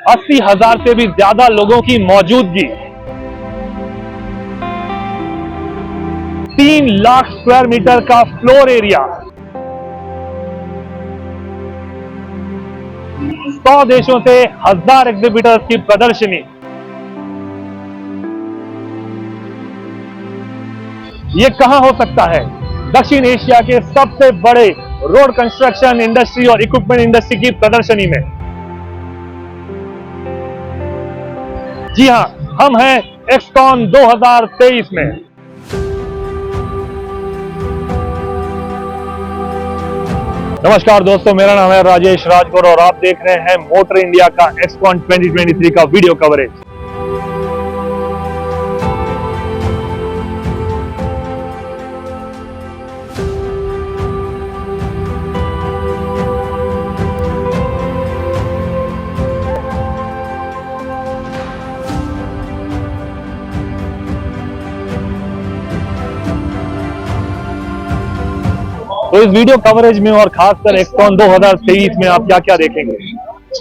80,000 से भी ज्यादा लोगों की मौजूदगी, 3 लाख स्क्वायर मीटर का फ्लोर एरिया, 100 देशों से 1000 एग्जिबिटर्स की प्रदर्शनी। ये कहां हो सकता है? दक्षिण एशिया के सबसे बड़े रोड कंस्ट्रक्शन इंडस्ट्री और इक्विपमेंट इंडस्ट्री की प्रदर्शनी में। जी हां, हम हैं एक्सकॉन 2023 में। नमस्कार दोस्तों, मेरा नाम है राजेश राजगुरु और आप देख रहे हैं मोटर इंडिया का एक्सकॉन 2023 का वीडियो कवरेज। तो इस वीडियो कवरेज में और खासकर एक्सकॉन 2023 में आप क्या क्या देखेंगे?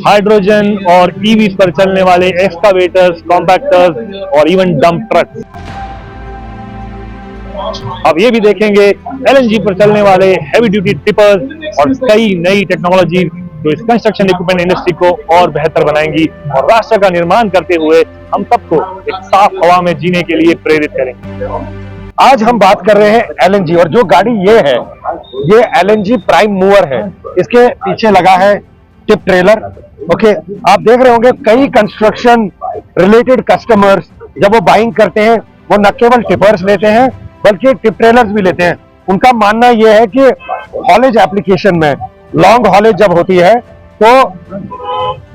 हाइड्रोजन और ईवीज पर चलने वाले एक्सकावेटर्स, कॉम्पैक्टर्स और इवन डंप ट्रक्स। अब ये भी देखेंगे एलएनजी पर चलने वाले हैवी ड्यूटी टिपर्स और कई नई टेक्नोलॉजी जो इस कंस्ट्रक्शन इक्विपमेंट इंडस्ट्री को और बेहतर बनाएंगी और राष्ट्र का निर्माण करते हुए हम सबको एक साफ हवा में जीने के लिए प्रेरित करेंगे। आज हम बात कर रहे हैं एलएनजी, और जो गाड़ी ये है ये एलएनजी प्राइम मूवर है। इसके पीछे लगा है टिप ट्रेलर। ओके, आप देख रहे होंगे कई कंस्ट्रक्शन रिलेटेड कस्टमर्स जब वो बाइंग करते हैं वो न केवल टिपर्स लेते हैं बल्कि टिप ट्रेलर्स भी लेते हैं। उनका मानना ये है कि हॉलेज एप्लीकेशन में लॉन्ग हॉलेज जब होती है तो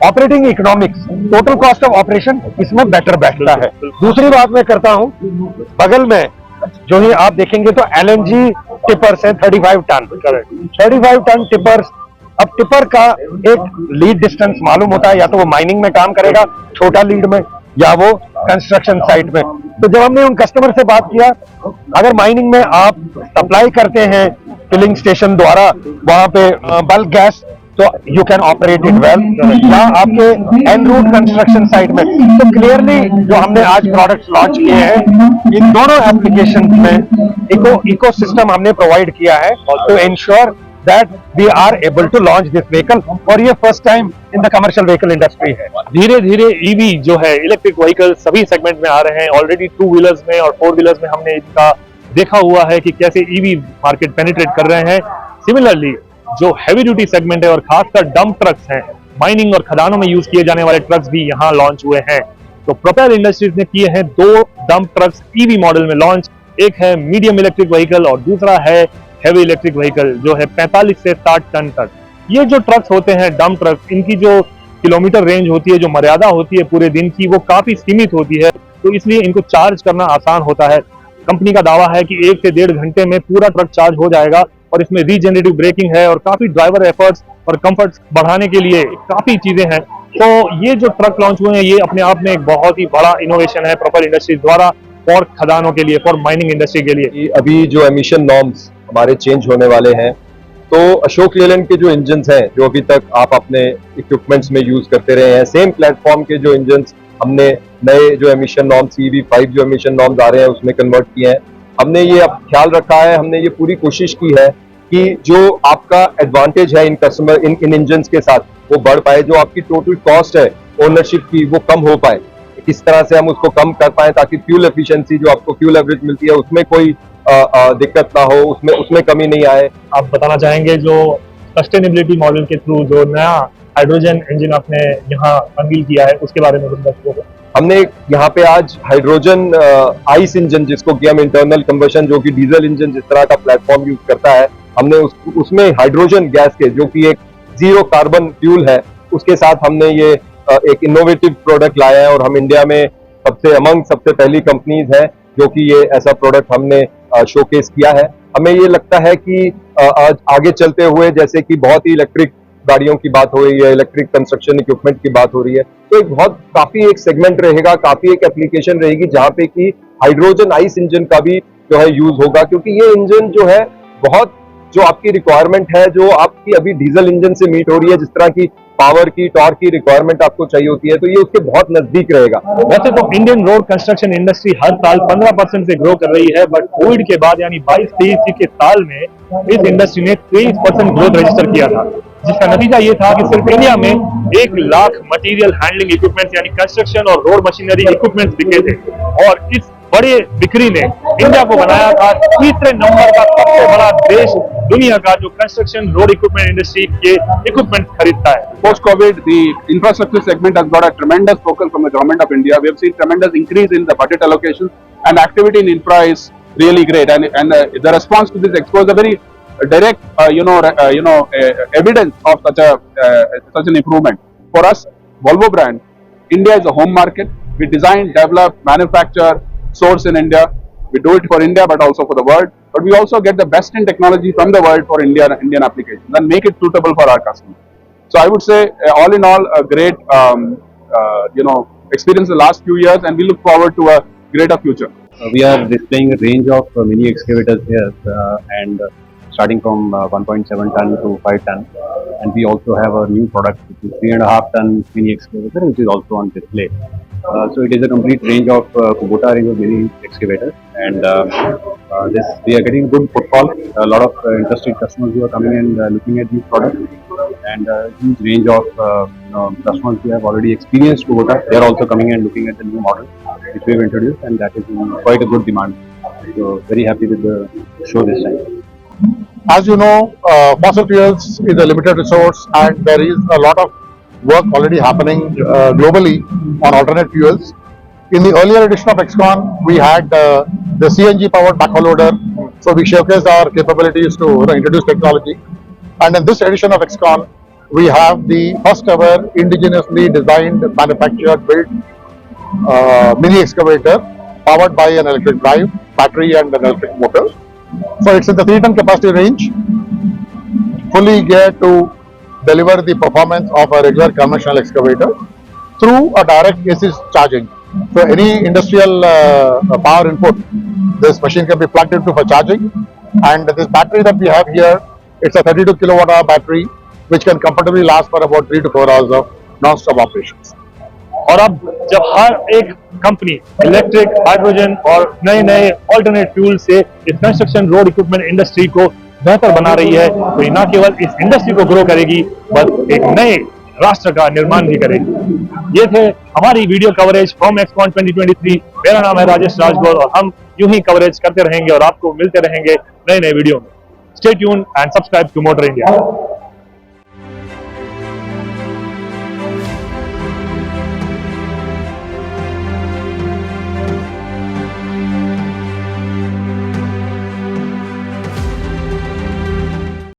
operating economics, total cost of operation इसमें बेटर बैठता है। दूसरी बात मैं करता हूं, बगल में जो ही आप देखेंगे तो एलएनजी टिपर्स है 35 टन। 35 ton tippers. अब टिपर का एक लीड डिस्टेंस मालूम होता है, या तो वो माइनिंग में काम करेगा छोटा लीड में या वो कंस्ट्रक्शन साइट में। तो जब हमने उन कस्टमर से बात किया, अगर माइनिंग में आप सप्लाई करते हैं फिलिंग स्टेशन द्वारा वहां पे बल्क गैस, तो you can operate it well. या आपके एन रूट कंस्ट्रक्शन साइट में, तो क्लियरली जो हमने आज प्रोडक्ट्स लॉन्च किए हैं इन दोनों एप्लीकेशन में इकोसिस्टम हमने प्रोवाइड किया है to ensure that we are able to launch this vehicle. और ये first time in the commercial vehicle industry है। धीरे धीरे ईवी जो है, इलेक्ट्रिक व्हीकल सभी सेगमेंट में आ रहे हैं। ऑलरेडी 2 व्हीलर्स में और 4 व्हीलर्स में हमने इनका देखा हुआ है कि कैसे ईवी मार्केट पेनिट्रेट कर रहे हैं। सिमिलरली जो हैवी ड्यूटी सेगमेंट है और खासकर डंप ट्रक्स हैं, माइनिंग और खदानों में यूज किए जाने वाले ट्रक्स भी यहाँ लॉन्च हुए हैं। तो प्रोपेल इंडस्ट्रीज ने किए हैं 2 डंप ट्रक्स ईवी मॉडल में लॉन्च। एक है मीडियम इलेक्ट्रिक व्हीकल और दूसरा है हैवी इलेक्ट्रिक व्हीकल जो है 45 से 60 टन तक। ये जो ट्रक्स होते हैं डंप ट्रक्स, इनकी जो किलोमीटर रेंज होती है, जो मर्यादा होती है पूरे दिन की, वो काफी सीमित होती है, तो इसलिए इनको चार्ज करना आसान होता है। कंपनी का दावा है कि 1 से 1.5 घंटे में पूरा ट्रक चार्ज हो जाएगा और इसमें रीजनरेटिव ब्रेकिंग है और काफी ड्राइवर एफर्ट्स और कंफर्ट्स बढ़ाने के लिए काफी चीजें हैं। तो ये जो ट्रक लॉन्च हुए हैं ये अपने आप में एक बहुत ही बड़ा इनोवेशन है प्रोपेल इंडस्ट्री द्वारा फॉर खदानों के लिए, फॉर माइनिंग इंडस्ट्री के लिए। अभी जो एमिशन नॉर्म्स हमारे चेंज होने वाले हैं, तो अशोक लेलैंड के जो इंजन्स हैं जो अभी तक आप अपने इक्विपमेंट्स में यूज करते रहे हैं, सेम प्लेटफॉर्म के जो इंजन्स हमने नए जो एमिशन नॉर्म्स EV5 जो एमिशन नॉर्म्स आ रहे हैं उसमें कन्वर्ट किए हैं। हमने ये अब ख्याल रखा है, हमने ये पूरी कोशिश की है कि जो आपका एडवांटेज है इन इंजन्स के साथ वो बढ़ पाए, जो आपकी टोटल कॉस्ट है ओनरशिप की वो कम हो पाए। किस तरह से हम उसको कम कर पाए ताकि फ्यूल एफिशिएंसी जो आपको फ्यूल एवरेज मिलती है उसमें कोई दिक्कत ना हो, उसमें कमी नहीं आए। आप बताना चाहेंगे जो सस्टेनेबिलिटी मॉडल के थ्रू जो नया हाइड्रोजन इंजन आपने यहाँ अनवील किया है उसके बारे में कुछ बताइए। हमने यहाँ पे आज हाइड्रोजन आइस इंजन, जिसको कि हम इंटरनल कंबशन जो कि डीजल इंजन जिस तरह का प्लेटफॉर्म यूज करता है, हमने उसमें हाइड्रोजन गैस के जो कि एक 0 कार्बन फ्यूल है उसके साथ हमने ये एक इनोवेटिव प्रोडक्ट लाया है। और हम इंडिया में सबसे पहली कंपनीज है जो कि ये ऐसा प्रोडक्ट हमने शोकेस किया है। हमें ये लगता है कि आगे चलते हुए, जैसे कि बहुत ही इलेक्ट्रिक गाड़ियों की बात हो रही है, इलेक्ट्रिक कंस्ट्रक्शन इक्विपमेंट की बात हो रही है, तो काफी एक सेगमेंट रहेगा, काफी एक एप्लीकेशन रहेगी जहां पे कि हाइड्रोजन आइस इंजन का भी जो है यूज होगा। क्योंकि ये इंजन जो है बहुत जो आपकी रिक्वायरमेंट है, जो आपकी अभी डीजल इंजन से मीट हो रही है, जिस तरह की पावर की, टॉर्क की रिक्वायरमेंट आपको चाहिए होती है, तो ये उसके बहुत नजदीक रहेगा। वैसे तो इंडियन रोड कंस्ट्रक्शन इंडस्ट्री हर साल 15% से ग्रो कर रही है, बट कोविड के बाद यानी 22-23 के साल में इस इंडस्ट्री ने 23% ग्रोथ रजिस्टर किया था, जिसका नतीजा ये था कि सिर्फ इंडिया में 1 लाख मटेरियल हैंडलिंग इक्विपमेंट्स यानी कंस्ट्रक्शन और रोड मशीनरी इक्विपमेंट्स बिके थे, और इस बड़े बिक्री ने इंडिया को बनाया था तीसरे नंबर का सबसे बड़ा देश दुनिया का जो कंस्ट्रक्शन रोड इक्विपमेंट इंडस्ट्री के इक्विपमेंट खरीदता है। Post-COVID, the infrastructure segment has got a tremendous focus from the government of India. We have seen tremendous increase in the budget allocations, and activity in infra is really great. And the response to this expo is a very direct, evidence of such an improvement. For us, Volvo brand, India is a home market. We design, develop, manufacture, source in India. We do it for India, but also for the world. But we also get the best in technology from the world for Indian applications and make it suitable for our customers. So I would say, all in all, a great, experience the last few years, and we look forward to a greater future. We are displaying a range of mini excavators here, and starting from 1.7 ton to 5 ton, and we also have a new product which is 3.5 ton mini excavator, which is also on display. So it is a complete range of Kubota range of mini excavators, and this we are getting good footfall. A lot of interested customers who are coming and looking at these products, and huge range of customers who have already experienced Kubota. They are also coming and looking at the new model which we have introduced, and that is in quite a good demand. So very happy with the show this time. As you know, fossil fuels is a limited resource, and there is a lot of work already happening globally on alternate fuels. In the earlier edition of XCon, we had the CNG powered backhoe loader, so we showcased our capabilities to introduce technology. And in this edition of XCon, we have the first ever indigenously designed, manufactured, built mini excavator powered by an electric drive, battery and an electric motor. So it's in the 3-ton capacity range, fully geared to deliver the performance of a regular conventional excavator through a direct AC charging. So any industrial power input, this machine can be plugged into for charging. And this battery that we have here, it's a 32 kilowatt hour battery which can comfortably last for about 3 to 4 hours of non-stop operations. और अब जब हर एक company electric, hydrogen और नए नए alternate fuel से इस construction road equipment industry को बेहतर बना रही है, तो ये न केवल इस इंडस्ट्री को ग्रो करेगी, बल्कि एक नए राष्ट्र का निर्माण भी करेगी। ये थे हमारी वीडियो कवरेज फ्रॉम एक्सकॉन 2023। मेरा नाम है राजेश राजगौर, और हम यूं ही कवरेज करते रहेंगे और आपको मिलते रहेंगे नए नए वीडियो में। Stay tune and subscribe to Motor India.